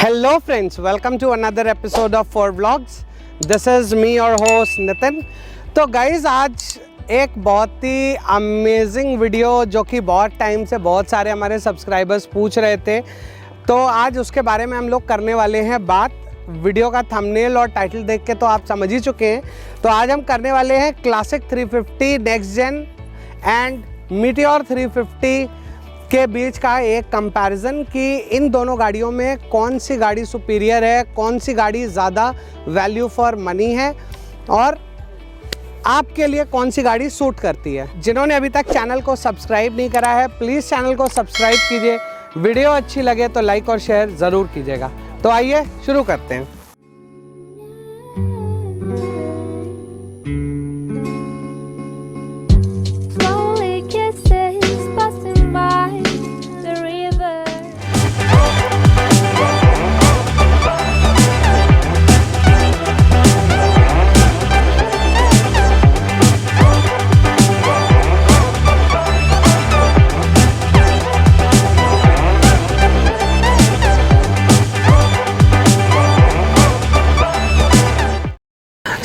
Hello friends, welcome to another episode of 4 Vlogs. This is me your host Nitin. तो guys आज एक बहुत ही amazing video जो कि बहुत टाइम से बहुत सारे हमारे सब्सक्राइबर्स पूछ रहे थे, तो आज उसके बारे में हम लोग करने वाले हैं बात। वीडियो का थंबनेल और टाइटल देख के तो आप समझ ही चुके हैं। तो आज हम करने वाले हैं classic 350 next gen and meteor 350 के बीच का एक कंपैरिजन कि इन दोनों गाड़ियों में कौन सी गाड़ी सुपीरियर है, कौन सी गाड़ी ज़्यादा वैल्यू फॉर मनी है और आपके लिए कौन सी गाड़ी सूट करती है। जिन्होंने अभी तक चैनल को सब्सक्राइब नहीं करा है, प्लीज़ चैनल को सब्सक्राइब कीजिए। वीडियो अच्छी लगे तो लाइक और शेयर ज़रूर कीजिएगा। तो आइए शुरू करते हैं।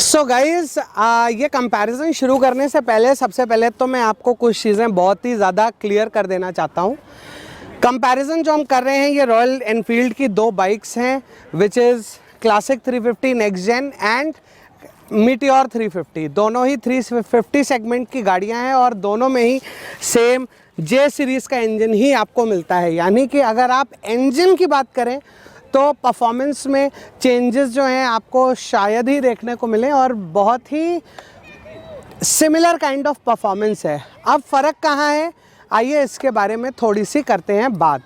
सो गाइज़ ये कंपैरिजन शुरू करने से पहले सबसे पहले तो मैं आपको कुछ चीज़ें बहुत ही ज़्यादा क्लियर कर देना चाहता हूँ। कंपैरिजन जो हम कर रहे हैं ये रॉयल एनफील्ड की दो बाइक्स हैं, which is classic 350 next gen and meteor 350। दोनों ही 350 सेगमेंट की गाड़ियाँ हैं और दोनों में ही सेम जे सीरीज़ का इंजन ही आपको मिलता है। यानी कि अगर आप इंजन की बात करें तो परफॉर्मेंस में चेंजेस जो हैं आपको शायद ही देखने को मिले और बहुत ही सिमिलर काइंड ऑफ परफॉर्मेंस है। अब फ़र्क कहाँ है, आइए इसके बारे में थोड़ी सी करते हैं बात।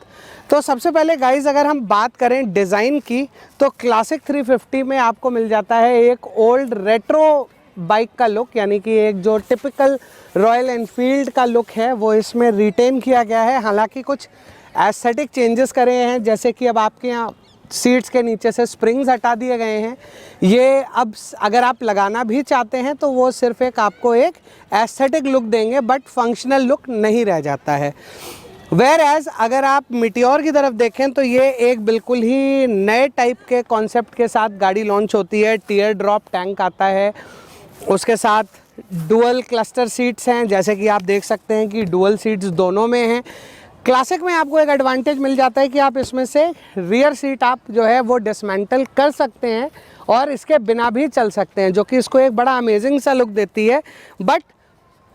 तो सबसे पहले गाइज़ अगर हम बात करें डिज़ाइन की तो क्लासिक 350 में आपको मिल जाता है एक ओल्ड रेट्रो बाइक का लुक, यानी कि एक जो टिपिकल रॉयल एनफील्ड का लुक है वो इसमें रिटेन किया गया है। हालांकि कुछ एस्थेटिक चेंजेस करे हैं, जैसे कि अब आपके यहाँ सीट्स के नीचे से स्प्रिंग्स हटा दिए गए हैं। ये अब अगर आप लगाना भी चाहते हैं तो वो सिर्फ एक आपको एक एस्थेटिक लुक देंगे, बट फंक्शनल लुक नहीं रह जाता है। वेयर एज अगर आप मीटियोर की तरफ देखें तो ये एक बिल्कुल ही नए टाइप के कॉन्सेप्ट के साथ गाड़ी लॉन्च होती है। टीयर ड्रॉप टैंक आता है, उसके साथ डुअल क्लस्टर सीट्स हैं, जैसे कि आप देख सकते हैं कि डुअल सीट्स दोनों में हैं। क्लासिक में आपको एक एडवांटेज मिल जाता है कि आप इसमें से रियर सीट आप जो है वो डिसमेंटल कर सकते हैं और इसके बिना भी चल सकते हैं, जो कि इसको एक बड़ा अमेजिंग सा लुक देती है। बट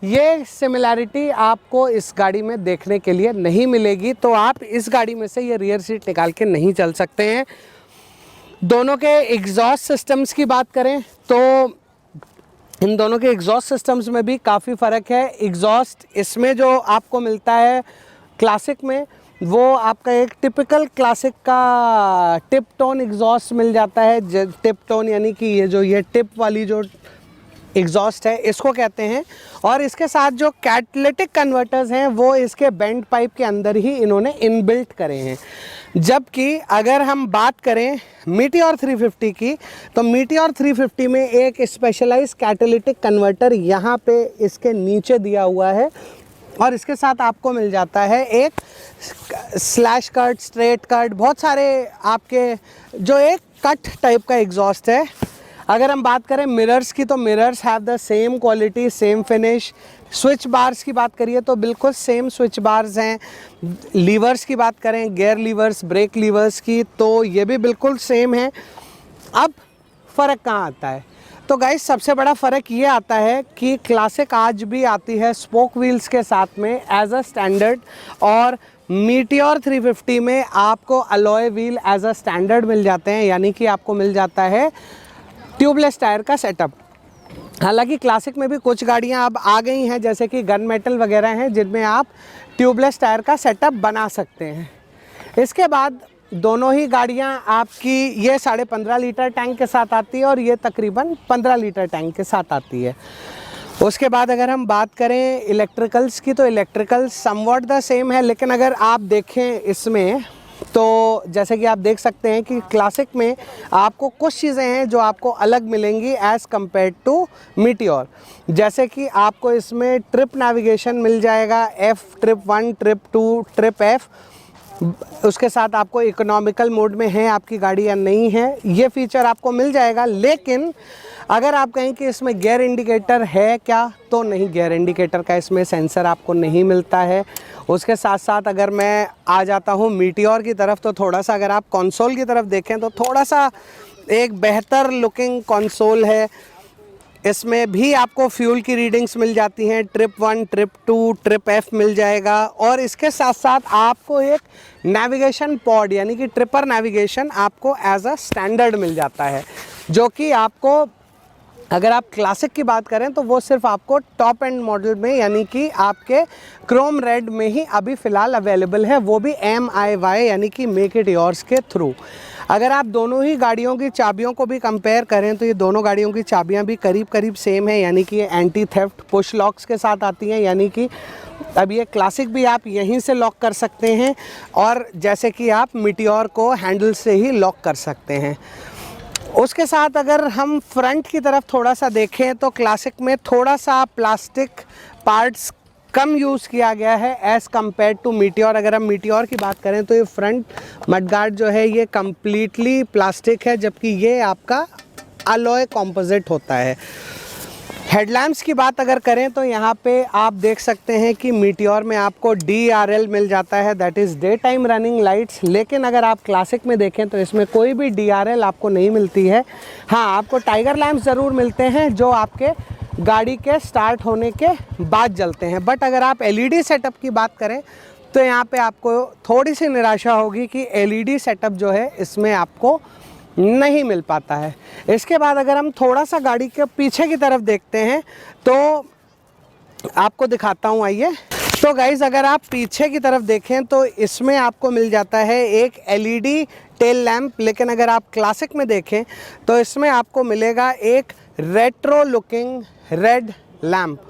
ये सिमिलैरिटी आपको इस गाड़ी में देखने के लिए नहीं मिलेगी, तो आप इस गाड़ी में से ये रियर सीट निकाल के नहीं चल सकते हैं। दोनों के एग्जॉस्ट सिस्टम्स की बात करें तो इन दोनों के एग्जॉस्ट सिस्टम्स में भी काफ़ी फ़र्क है। एग्जॉस्ट इसमें जो आपको मिलता है क्लासिक में वो आपका एक टिपिकल क्लासिक का टिप टोन एग्जॉस्ट मिल जाता है। टिप टोन यानी कि ये टिप वाली जो एग्जॉस्ट है इसको कहते हैं। और इसके साथ जो कैटालिटिक कन्वर्टर्स हैं वो इसके बेंड पाइप के अंदर ही इन्होंने इनबिल्ट करे हैं। जबकि अगर हम बात करें मीटियोर 350 की तो मीटियोर 350 में एक स्पेशलाइज्ड कैटालिटिक कन्वर्टर यहाँ पे इसके नीचे दिया हुआ है और इसके साथ आपको मिल जाता है एक स्लैश कट, स्ट्रेट कट, बहुत सारे आपके जो एक कट टाइप का एग्जॉस्ट है। अगर हम बात करें मिरर्स की तो mirrors have the same quality, same finish. Switch bars की बात करिए तो बिल्कुल सेम स्विच बार्स हैं। लीवर्स की बात करें, गियर लीवर्स, ब्रेक लीवर्स की, तो ये भी बिल्कुल सेम है। अब फ़र्क कहाँ आता है, तो गाइस सबसे बड़ा फ़र्क ये आता है कि क्लासिक आज भी आती है स्पोक व्हील्स के साथ में एज अ स्टैंडर्ड और मीटियोर 350 में आपको alloy wheel as a standard मिल जाते हैं, यानी कि आपको मिल जाता है ट्यूबलेस टायर का सेटअप। हालांकि क्लासिक में भी कुछ गाड़ियां अब आ गई हैं, जैसे कि गन मेटल वगैरह हैं, जिनमें आप ट्यूबलेस टायर का सेटअप बना सकते हैं। इसके बाद दोनों ही गाड़ियां आपकी ये 15.5 लीटर टैंक के साथ आती है और ये तकरीबन 15 लीटर टैंक के साथ आती है। उसके बाद अगर हम बात करें इलेक्ट्रिकल्स की तो इलेक्ट्रिकल समवॉट द सेम है, लेकिन अगर आप देखें इसमें तो जैसे कि आप देख सकते हैं कि क्लासिक में आपको कुछ चीज़ें हैं जो आपको अलग मिलेंगी एज़ कम्पेयर टू मीटियोर। जैसे कि आपको इसमें ट्रिप नेविगेशन मिल जाएगा, F trip 1, trip 2, trip F। उसके साथ आपको इकोनॉमिकल मोड में है आपकी गाड़ी या नहीं है, ये फीचर आपको मिल जाएगा। लेकिन अगर आप कहें कि इसमें गियर इंडिकेटर है क्या, तो नहीं, गियर इंडिकेटर का इसमें सेंसर आपको नहीं मिलता है। उसके साथ साथ अगर मैं आ जाता हूँ मीटियोर की तरफ, तो थोड़ा सा अगर आप कंसोल की तरफ देखें तो थोड़ा सा एक बेहतर लुकिंग कंसोल है। इसमें भी आपको फ्यूल की रीडिंग्स मिल जाती हैं, ट्रिप 1, ट्रिप 2, ट्रिप F मिल जाएगा। और इसके साथ साथ आपको एक नेविगेशन पॉड यानी कि ट्रिपर नेविगेशन आपको एज अ स्टैंडर्ड मिल जाता है, जो कि आपको अगर आप क्लासिक की बात करें तो वो सिर्फ आपको टॉप एंड मॉडल में यानी कि आपके क्रोम रेड में ही अभी फ़िलहाल अवेलेबल है, वो भी MIY यानी कि मेक इट योर्स के थ्रू। अगर आप दोनों ही गाड़ियों की चाबियों को भी कंपेयर करें तो ये दोनों गाड़ियों की चाबियां भी करीब करीब सेम है, यानी कि ये एंटी थेफ्ट पुश लॉक्स के साथ आती हैं, यानी कि अब ये क्लासिक भी आप यहीं से लॉक कर सकते हैं और जैसे कि आप मीटियोर को हैंडल से ही लॉक कर सकते हैं। उसके साथ अगर हम फ्रंट की तरफ थोड़ा सा देखें तो क्लासिक में थोड़ा सा प्लास्टिक पार्ट्स कम यूज़ किया गया है एज़ कम्पेयर टू मीटियोर। अगर हम मीटियोर की बात करें तो ये फ्रंट मडगार्ड जो है ये कम्प्लीटली प्लास्टिक है, जबकि ये आपका अलॉय कॉम्पोजिट होता है। हेडलैम्प्स की बात अगर करें तो यहाँ पे आप देख सकते हैं कि मीटियोर में आपको DRL मिल जाता है, that is day time running lights. लेकिन अगर आप क्लासिक में देखें तो इसमें कोई भी DRL आपको नहीं मिलती है। हाँ, आपको टाइगर लैम्प्स ज़रूर मिलते हैं जो आपके गाड़ी के स्टार्ट होने के बाद जलते हैं। बट अगर आप LED सेटअप की बात करें तो यहाँ पे आपको थोड़ी सी निराशा होगी कि LED सेटअप जो है इसमें आपको नहीं मिल पाता है। इसके बाद अगर हम थोड़ा सा गाड़ी के पीछे की तरफ देखते हैं तो आपको दिखाता हूँ, आइए। तो गाइज़ अगर आप पीछे की तरफ देखें तो इसमें आपको मिल जाता है एक LED टेल लैम्प, लेकिन अगर आप क्लासिक में देखें तो इसमें आपको मिलेगा एक रेट्रो लुकिंग रेड लैम्प।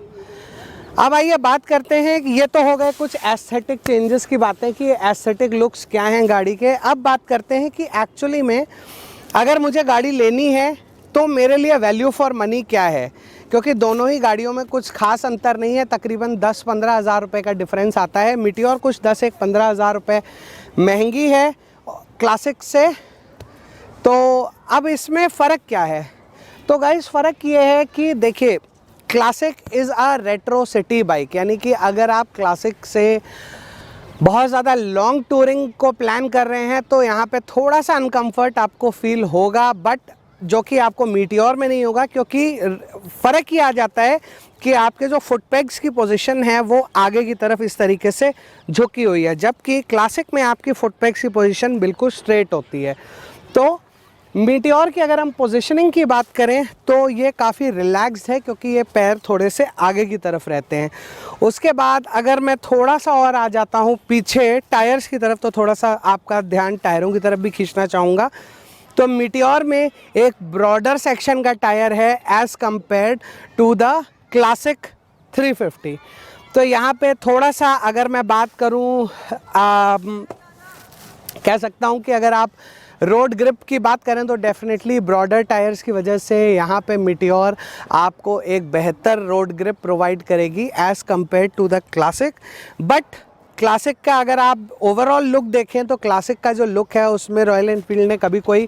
अब आइए बात करते हैं कि ये तो हो गए कुछ एस्थेटिक चेंजेस की बातें कि एस्थेटिक लुक्स क्या हैं गाड़ी के। अब बात करते हैं कि एक्चुअली में अगर मुझे गाड़ी लेनी है तो मेरे लिए वैल्यू फॉर मनी क्या है, क्योंकि दोनों ही गाड़ियों में कुछ खास अंतर नहीं है, तकरीबन 10-15 हज़ार रुपये का डिफरेंस आता है। मीटियोर कुछ 10-15 हज़ार रुपये महंगी है क्लासिक से। तो अब इसमें फ़र्क क्या है? तो गाइस फ़र्क ये है कि देखिए, classic is a retro city bike, यानी कि अगर आप क्लासिक से बहुत ज़्यादा लॉन्ग टूरिंग को प्लान कर रहे हैं तो यहाँ पे थोड़ा सा अनकम्फर्ट आपको फील होगा, बट जो कि आपको मीटियोर में नहीं होगा, क्योंकि फ़र्क ही आ जाता है कि आपके जो फुट पेग्स की पोजीशन है वो आगे की तरफ इस तरीके से झुकी हुई है, जबकि क्लासिक में आपकी फुट पेग्स की पोजीशन बिल्कुल स्ट्रेट होती है। तो मीटियोर की अगर हम पोजीशनिंग की बात करें तो ये काफ़ी रिलैक्स्ड है, क्योंकि ये पैर थोड़े से आगे की तरफ रहते हैं। उसके बाद अगर मैं थोड़ा सा और आ जाता हूँ पीछे टायर्स की तरफ, तो थोड़ा सा आपका ध्यान टायरों की तरफ भी खींचना चाहूँगा। तो मीटियोर में एक ब्रॉडर सेक्शन का टायर है as compared to the classic 350। तो यहाँ पे थोड़ा सा अगर मैं बात करूँ, कह सकता हूँ कि अगर आप रोड ग्रिप की बात करें तो डेफिनेटली ब्रॉडर टायर्स की वजह से यहाँ पे मीटियोर आपको एक बेहतर रोड ग्रिप प्रोवाइड करेगी as compare to the classic. But classic का अगर आप ओवरऑल लुक देखें तो क्लासिक का जो लुक है उसमें रॉयल एनफील्ड ने कभी कोई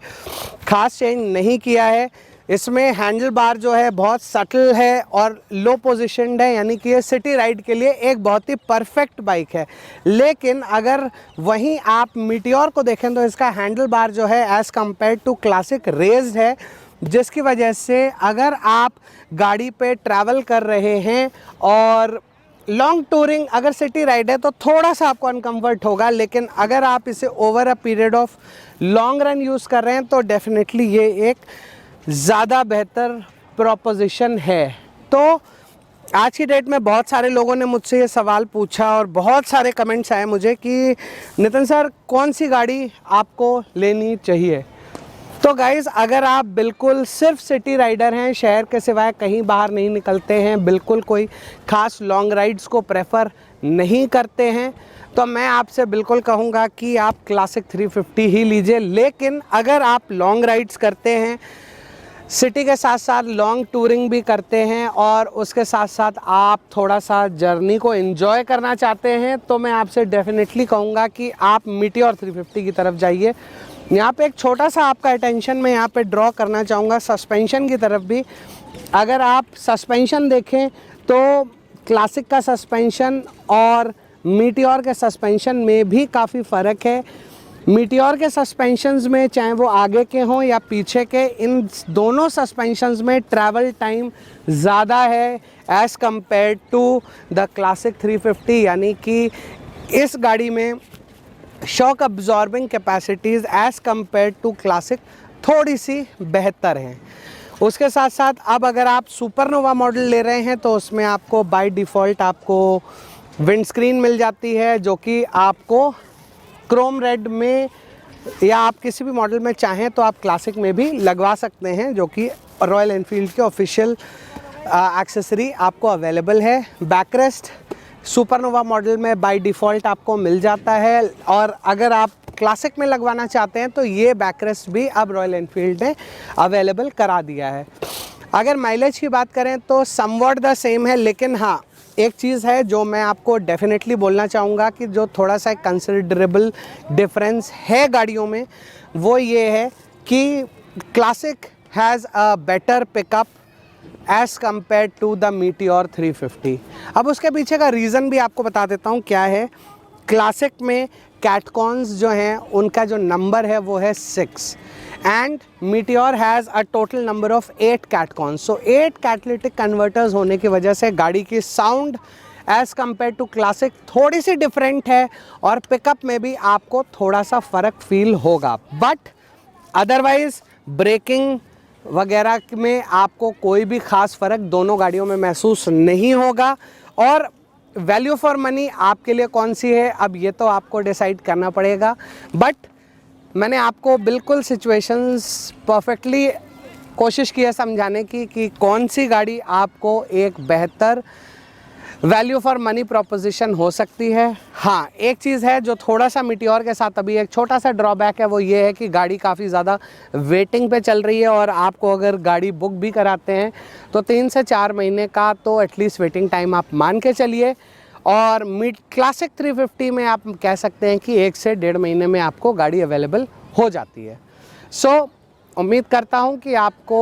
ख़ास चेंज नहीं किया है। इसमें हैंडल बार जो है बहुत सटल है और लो पोजीशनड है, यानी कि ये सिटी राइड के लिए एक बहुत ही परफेक्ट बाइक है। लेकिन अगर वहीं आप मीटियोर को देखें तो इसका हैंडल बार जो है as compare to classic raised है, जिसकी वजह से अगर आप गाड़ी पे ट्रैवल कर रहे हैं और लॉन्ग टूरिंग अगर सिटी राइड है तो थोड़ा सा आपको अनकम्फर्ट होगा, लेकिन अगर आप इसे over a period of long run use कर रहे हैं तो डेफिनेटली ये एक ज़्यादा बेहतर प्रोपोजिशन है। तो आज की डेट में बहुत सारे लोगों ने मुझसे ये सवाल पूछा और बहुत सारे कमेंट्स आए मुझे कि नितिन सर कौन सी गाड़ी आपको लेनी चाहिए। तो गाइज़ अगर आप बिल्कुल सिर्फ सिटी राइडर हैं, शहर के सिवाय कहीं बाहर नहीं निकलते हैं, बिल्कुल कोई ख़ास लॉन्ग राइड्स को प्रेफर नहीं करते हैं, तो मैं आपसे बिल्कुल कहूँगा कि आप क्लासिक 350 ही लीजिए। लेकिन अगर आप लॉन्ग राइड्स करते हैं, सिटी के साथ साथ लॉन्ग टूरिंग भी करते हैं और उसके साथ साथ आप थोड़ा सा जर्नी को एंजॉय करना चाहते हैं, तो मैं आपसे डेफिनेटली कहूँगा कि आप मीटियोर 350 की तरफ जाइए। यहाँ पे एक छोटा सा आपका अटेंशन मैं यहाँ पे ड्रॉ करना चाहूँगा सस्पेंशन की तरफ भी। अगर आप सस्पेंशन देखें तो क्लासिक का सस्पेंशन और मीटियोर के सस्पेंशन में भी काफ़ी फ़र्क है। मीटियोर के सस्पेंशंस में चाहे वो आगे के हों या पीछे के, इन दोनों सस्पेंशंस में ट्रैवल टाइम ज़्यादा है as compare to the classic 350, यानी कि इस गाड़ी में shock absorbing capacities as compare to classic थोड़ी सी बेहतर हैं। उसके साथ साथ अब अगर आप सुपरनोवा मॉडल ले रहे हैं तो उसमें आपको बाय डिफ़ॉल्ट आपको विंडस्क्रीन मिल जाती है, जो कि आपको क्रोम रेड में या आप किसी भी मॉडल में चाहें तो आप क्लासिक में भी लगवा सकते हैं, जो कि रॉयल एनफील्ड के ऑफिशियल एक्सेसरी आपको अवेलेबल है। बैकरेस्ट सुपरनोवा मॉडल में बाय डिफ़ॉल्ट आपको मिल जाता है, और अगर आप क्लासिक में लगवाना चाहते हैं तो ये बैकरेस्ट भी अब रॉयल एनफील्ड ने अवेलेबल करा दिया है। अगर माइलेज की बात करें तो समवॉट द सेम है, लेकिन हाँ एक चीज़ है जो मैं आपको डेफिनेटली बोलना चाहूँगा कि जो थोड़ा सा कंसिडरेबल डिफरेंस है गाड़ियों में, वो ये है कि classic has a better pickup as compare to the meteor 350। अब उसके पीछे का रीज़न भी आपको बता देता हूँ क्या है। क्लासिक में कैटकॉन्स जो हैं उनका जो नंबर है वो है 6 and Meteor has a total number of 8 catcons. So 8 catalytic converters होने की वजह से गाड़ी की sound as compare to classic थोड़ी सी डिफरेंट है, और पिकअप में भी आपको थोड़ा सा फ़र्क फील होगा, बट अदरवाइज़ ब्रेकिंग वगैरह में आपको कोई भी ख़ास फ़र्क दोनों गाड़ियों में महसूस नहीं होगा। और वैल्यू फॉर मनी आपके लिए कौन सी है, अब ये तो आपको डिसाइड करना पड़ेगा, बट मैंने आपको बिल्कुल सिचुएशंस परफेक्टली कोशिश की है समझाने की कि कौन सी गाड़ी आपको एक बेहतर वैल्यू फॉर मनी प्रोपोजिशन हो सकती है। हाँ एक चीज़ है जो थोड़ा सा मीटियोर के साथ अभी एक छोटा सा ड्रॉबैक है, वो ये है कि गाड़ी काफ़ी ज़्यादा वेटिंग पे चल रही है, और आपको अगर गाड़ी बुक भी कराते हैं तो 3 से 4 महीने का तो एटलीस्ट वेटिंग टाइम आप मान के चलिए। और क्लासिक 350 में आप कह सकते हैं कि 1 से 1.5 महीने में आपको गाड़ी अवेलेबल हो जाती है। सो उम्मीद करता हूं कि आपको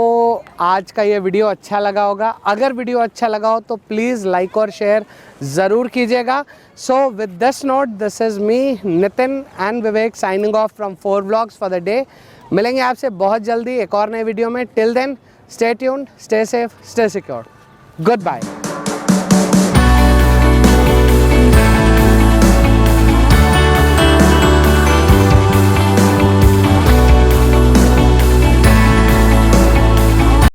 आज का ये वीडियो अच्छा लगा होगा। अगर वीडियो अच्छा लगा हो तो प्लीज़ लाइक और शेयर ज़रूर कीजिएगा। So with this note, this is me Nitin and Vivek signing off from 4 vlogs for the day. मिलेंगे आपसे बहुत जल्दी एक और नए वीडियो में। Till then stay tuned, stay safe, stay secure. Good bye.